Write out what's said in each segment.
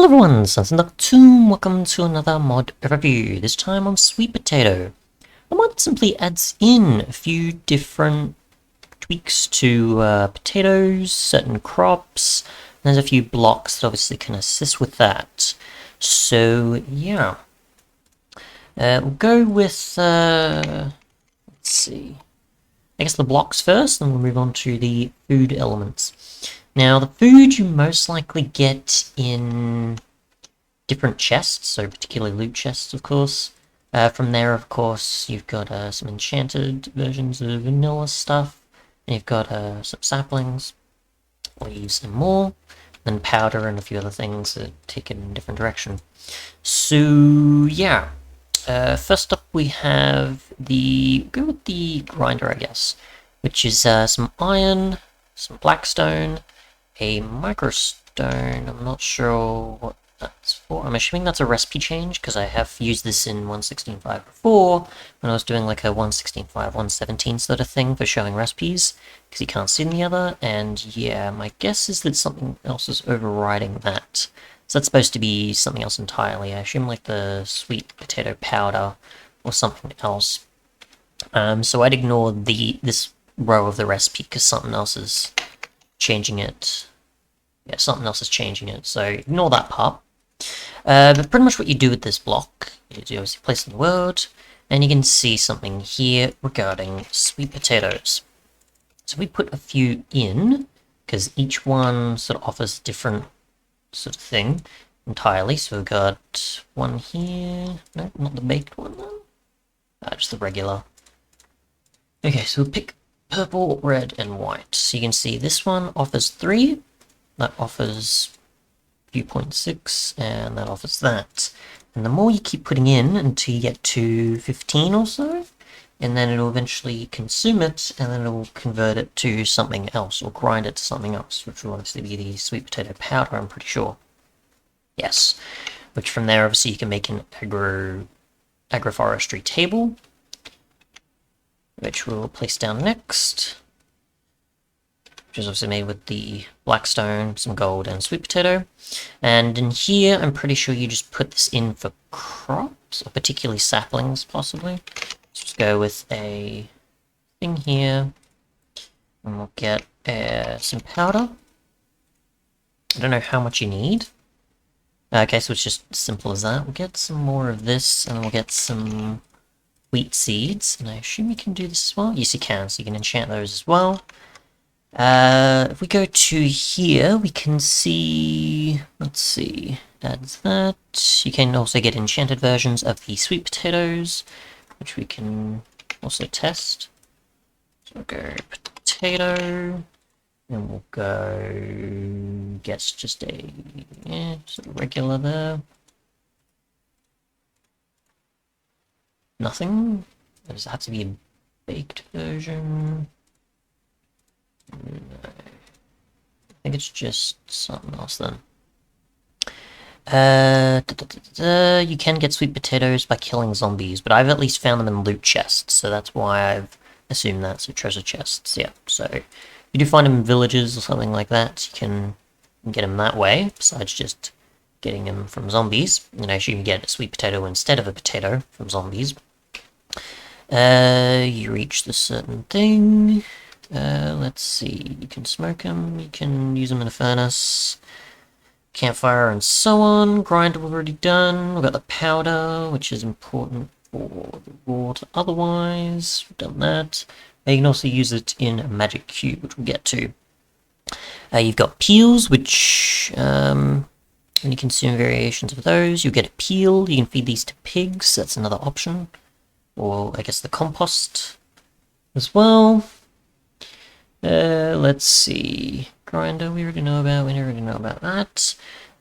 Hello everyone, Sunsen.Toon, welcome to another mod review, this time on Sweet Potato. The mod simply adds in a few different tweaks to potatoes, certain crops, and there's a few blocks that obviously can assist with that. So, yeah. We'll go with, let's see, I guess the blocks first, then we'll move on to the food elements. Now, the food you most likely get in different chests, so particularly loot chests, of course. From there, of course, you've got some enchanted versions of vanilla stuff, and you've got some saplings, leaves, and more, then powder and a few other things that take it in a different direction. So, yeah. First up, we have go with the grinder, I guess, which is some iron, some blackstone, a microstone. I'm not sure what that's for. I'm assuming that's a recipe change, because I have used this in 1.16.5 before, when I was doing like a 1.16.5, 1.17 sort of thing for showing recipes, because you can't see in the other, and yeah, my guess is that something else is overriding that. So that's supposed to be something else entirely. I assume like the sweet potato powder or something else. So I'd ignore this row of the recipe because something else is changing it. Yeah, something else is changing it, so ignore that part. But pretty much what you do with this block is you obviously place it in the world, and you can see something here regarding sweet potatoes. So we put a few in, because each one sort of offers a different sort of thing entirely. So we've got one here. No, not the baked one though. Just the regular. Okay, so we'll pick purple, red, and white. So you can see this one offers 3. That offers 0.6, and that offers that. And the more you keep putting in until you get to 15 or so, and then it'll eventually consume it, and then it'll convert it to something else, or grind it to something else, which will obviously be the sweet potato powder, I'm pretty sure. Yes. Which from there, obviously, you can make an agroforestry table, which we'll place down next, which is obviously made with the blackstone, some gold, and sweet potato. And in here, I'm pretty sure you just put this in for crops, or particularly saplings, possibly. Let's just go with a thing here, and we'll get some powder. I don't know how much you need. Okay, so it's just as simple as that. We'll get some more of this, and then we'll get some wheat seeds, and I assume you can do this as well? Yes, you can, so you can enchant those as well. If we go to here, we can see, let's see, that's that. You can also get enchanted versions of the sweet potatoes, which we can also test. So we'll go potato, and we'll go, guess just a, sort of regular there. Nothing? Does it have to be a baked version? No. I think it's just something else then. You can get sweet potatoes by killing zombies, but I've at least found them in loot chests, so that's why I've assumed that. So treasure chests, yeah. So if you do find them in villages or something like that, you can get them that way, besides just getting them from zombies. And I assume you get a sweet potato instead of a potato from zombies. You reach the certain thing. Let's see, you can smoke them, you can use them in a furnace, campfire, and so on. Grinder we've already done. We've got the powder, which is important for the water otherwise. We've done that. You can also use it in a magic cube, which we'll get to. You've got peels, which, when you consume variations of those, you get a peel. You can feed these to pigs, that's another option. Or, I guess, the compost as well. Let's see. Grinder, we already know about. We already know about that.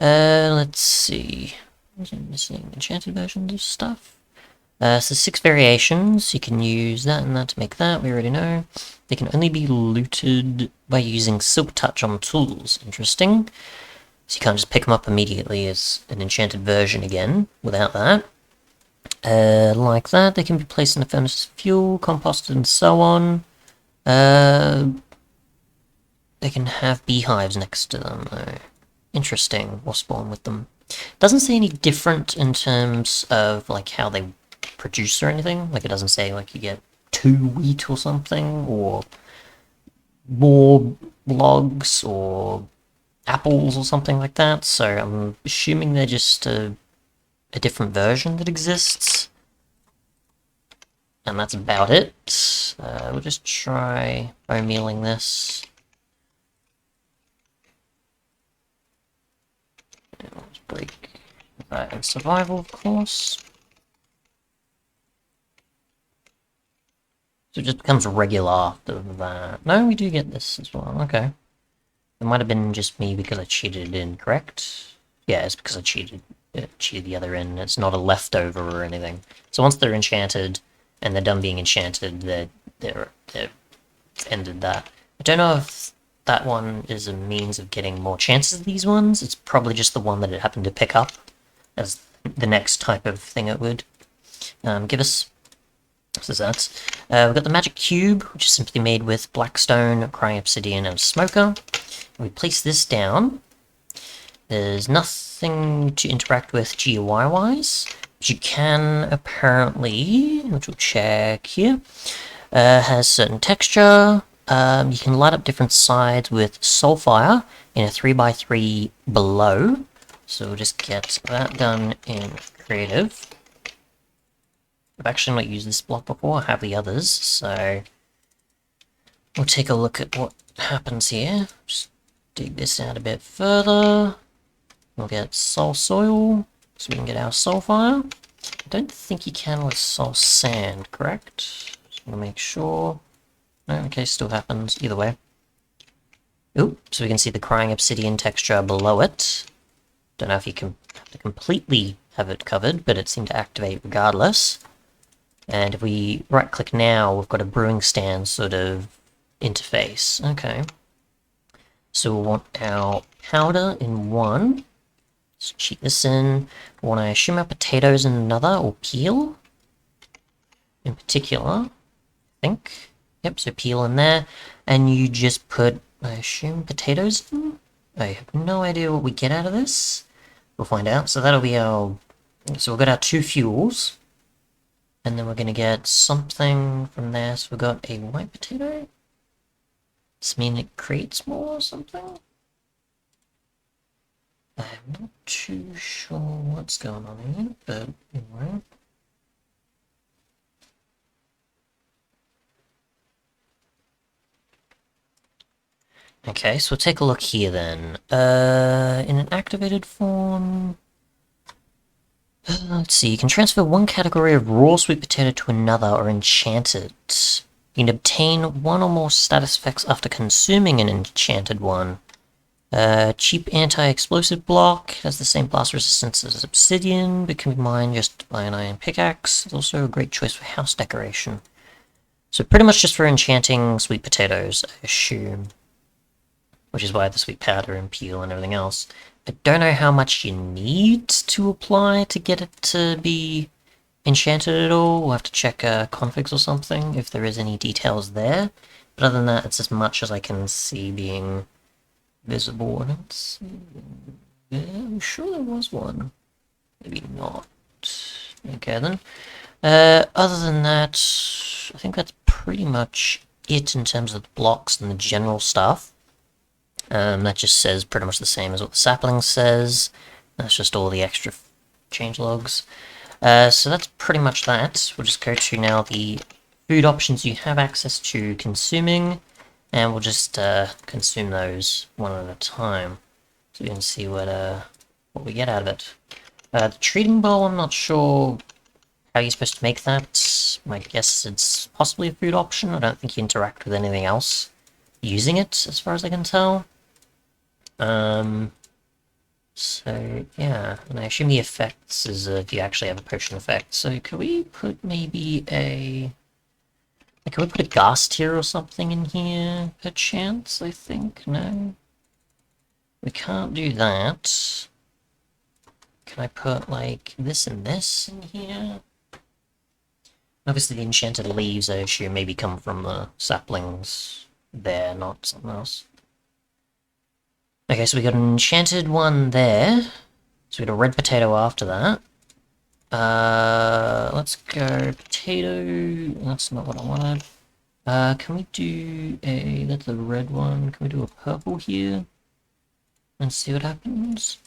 Let's see. I'm missing enchanted versions of stuff. So 6 variations. You can use that and that to make that. We already know. They can only be looted by using Silk Touch on tools. Interesting. So you can't just pick them up immediately as an enchanted version again without that. Like that. They can be placed in a furnace of fuel, composted, and so on. They can have beehives next to them, though. Interesting, or spawn with them. Doesn't say any different in terms of like how they produce or anything. Like it doesn't say like you get 2 wheat or something, or more logs or apples or something like that. So I'm assuming they're just a different version that exists. And that's about it. We'll just try bone mealing this. Let's break that in survival, of course. So it just becomes regular after that. No, we do get this as well. Okay. It might have been just me because I cheated in, correct? Yeah, it's because I cheated the other end. It's not a leftover or anything. So once they're enchanted and they're done being enchanted, they're ended that. I don't know if that one is a means of getting more chances of these ones. It's probably just the one that it happened to pick up as the next type of thing it would give us. So that's we've got the magic cube, which is simply made with blackstone, crying obsidian, and smoker. We place this down. There's nothing to interact with GUI-wise, but you can apparently, which we'll check here, has certain texture. You can light up different sides with soulfire in a 3x3 below. So we'll just get that done in creative. I've actually not used this block before, I have the others, so we'll take a look at what happens here. Just dig this out a bit further. We'll get soul soil, so we can get our soulfire. I don't think you can with soul sand, correct? Just want to make sure. No, okay, still happens, either way. Oop, so we can see the crying obsidian texture below it. Don't know if you can have to completely have it covered, but it seemed to activate regardless. And if we right-click now, we've got a brewing stand sort of interface. Okay. So we'll want our powder in one. Let's cheat this in. We want to shim our potatoes in another, or peel. In particular, I think. Yep, so peel in there. And you just put, I assume, potatoes in? I have no idea what we get out of this. We'll find out. So that'll be our... So we've got our 2 fuels. And then we're going to get something from there. So we've got a white potato. Does this mean it creates more or something? I'm not too sure what's going on here, but anyway. Okay, so we'll take a look here then. In an activated form... let's see, you can transfer one category of raw sweet potato to another or enchanted. You can obtain one or more status effects after consuming an enchanted one. Cheap anti-explosive block, has the same blast resistance as obsidian, but can be mined just by an iron pickaxe. It's also a great choice for house decoration. So pretty much just for enchanting sweet potatoes, I assume. Which is why the sweet powder and peel and everything else. I don't know how much you need to apply to get it to be enchanted at all. We'll have to check configs or something, if there is any details there. But other than that, it's as much as I can see being visible. Let's see. Yeah, I'm sure there was one. Maybe not. Okay then. Other than that, I think that's pretty much it in terms of the blocks and the general stuff. That just says pretty much the same as what the sapling says. That's just all the extra changelogs. So that's pretty much that. We'll just go to now the food options you have access to consuming, and we'll just consume those one at a time, so we can see what we get out of it. The treating bowl, I'm not sure how you're supposed to make that. My guess it's possibly a food option. I don't think you interact with anything else using it, as far as I can tell. So, yeah, and I assume the effects is if you actually have a potion effect. So could we put maybe a... Like, could we put a gas tier or something in here, perchance, I think? No? We can't do that. Can I put, like, this and this in here? Obviously the enchanted leaves, I assume, maybe come from the saplings there, not something else. Okay, so we got an enchanted one there. So we got a red potato after that. Let's go potato. That's not what I wanted. Can we do that's a red one. Can we do a purple here? And see what happens?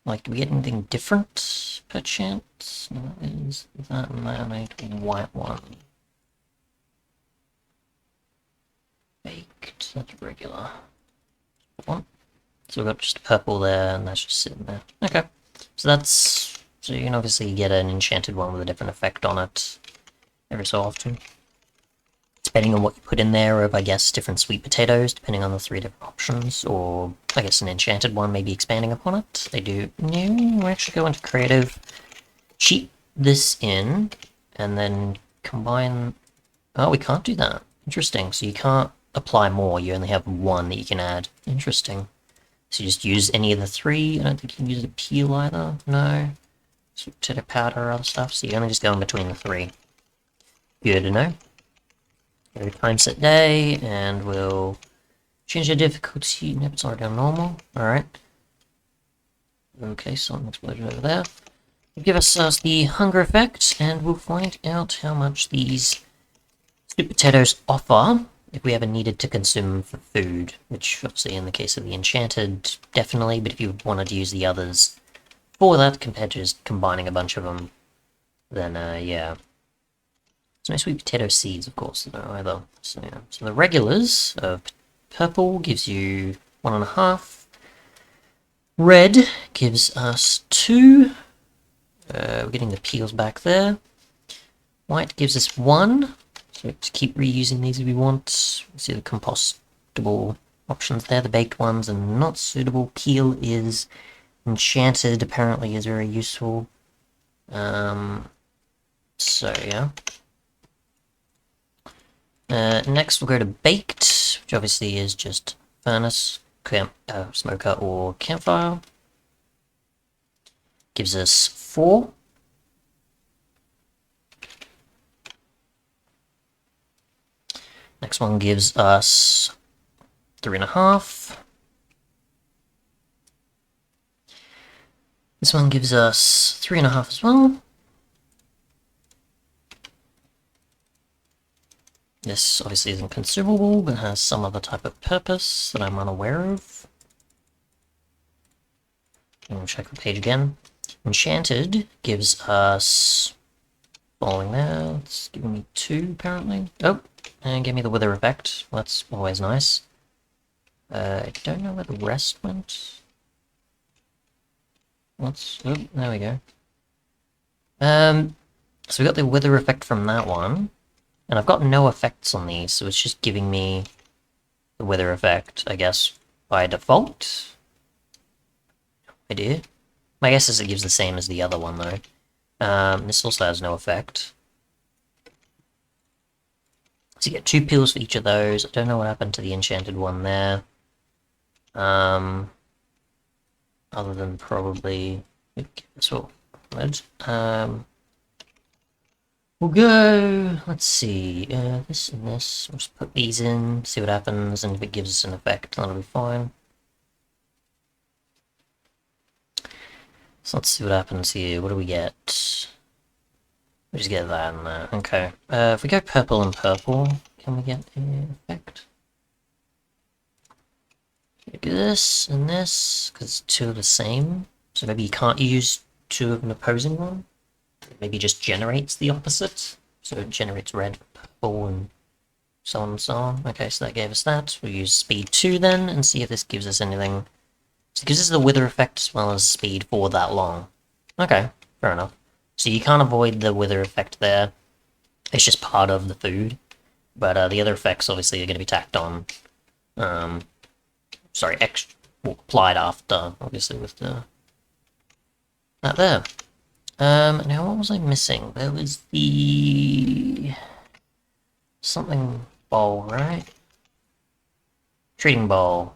Like, do we get anything different, perchance? No, is that laminated white one? Baked, that's regular. One. So we've got just purple there, and that's just sitting there. Okay. So that's... So you can obviously get an enchanted one with a different effect on it every so often. Depending on what you put in there of, I guess, different sweet potatoes, depending on the 3 different options, or I guess an enchanted one maybe expanding upon it. They do... No, we actually go into creative, cheat this in, and then combine... Oh, we can't do that. Interesting. So you can't apply more, you only have one that you can add. Interesting. So you just use any of the 3. I don't think you can use a peel either. No. Sweet potato powder or other stuff, so you only just go in between the 3. Good to know. Go time set day, and we'll change the difficulty. Nope, it's already on normal. Alright. Okay, something exploded over there. Give us the hunger effect, and we'll find out how much these sweet potatoes offer if we ever needed to consume for food, which obviously in the case of the enchanted, definitely, but if you wanted to use the others for that compared to just combining a bunch of them, then yeah. There's no sweet potato seeds, of course, no, either. So yeah, so the regulars of purple gives you 1.5. Red gives us 2. We're getting the peels back there. White gives us 1. So to keep reusing these if we want. See the compostable options there. The baked ones are not suitable. Peel is enchanted, apparently is very useful. So yeah. Next we'll go to baked, which obviously is just furnace, smoker, or campfire. Gives us 4. Next one gives us 3.5. This one gives us 3.5 as well. This obviously isn't consumable, but has some other type of purpose that I'm unaware of. And we'll check the page again. Enchanted gives us... Following there, it's giving me 2 apparently. Oh, and give me the wither effect. Well, that's always nice. I don't know where the rest went. Let's... Oh, there we go. So we got the wither effect from that one. And I've got no effects on these, so it's just giving me the wither effect, I guess, by default. No idea. My guess is it gives the same as the other one, though. This also has no effect. So you get 2 peels for each of those. I don't know what happened to the enchanted one there. Other than probably... This will... We'll go, let's see, this and this, we'll just put these in, see what happens, and if it gives us an effect, that'll be fine. So let's see what happens here, what do we get? We just get that and that, okay. If we go purple and purple, can we get an effect? Do this and this, because 2 are the same, so maybe you can't use 2 of an opposing one? Maybe just generates the opposite, so it generates red, purple, and so on and so on. Okay, so that gave us that. We'll use speed 2 then, and see if this gives us anything. So it gives us the wither effect as well as speed for that long. Okay, fair enough. So you can't avoid the wither effect there. It's just part of the food. But the other effects obviously are going to be tacked on. Sorry, applied after, obviously, with the... that there. Now what was I missing? There was the... something bowl, right? Treating bowl.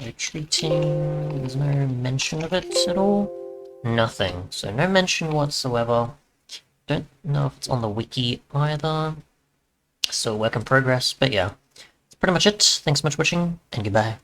Retreating... there's no mention of it at all? Nothing. So no mention whatsoever. Don't know if it's on the wiki either. Still work in progress, but yeah. That's pretty much it. Thanks so much for watching, and goodbye.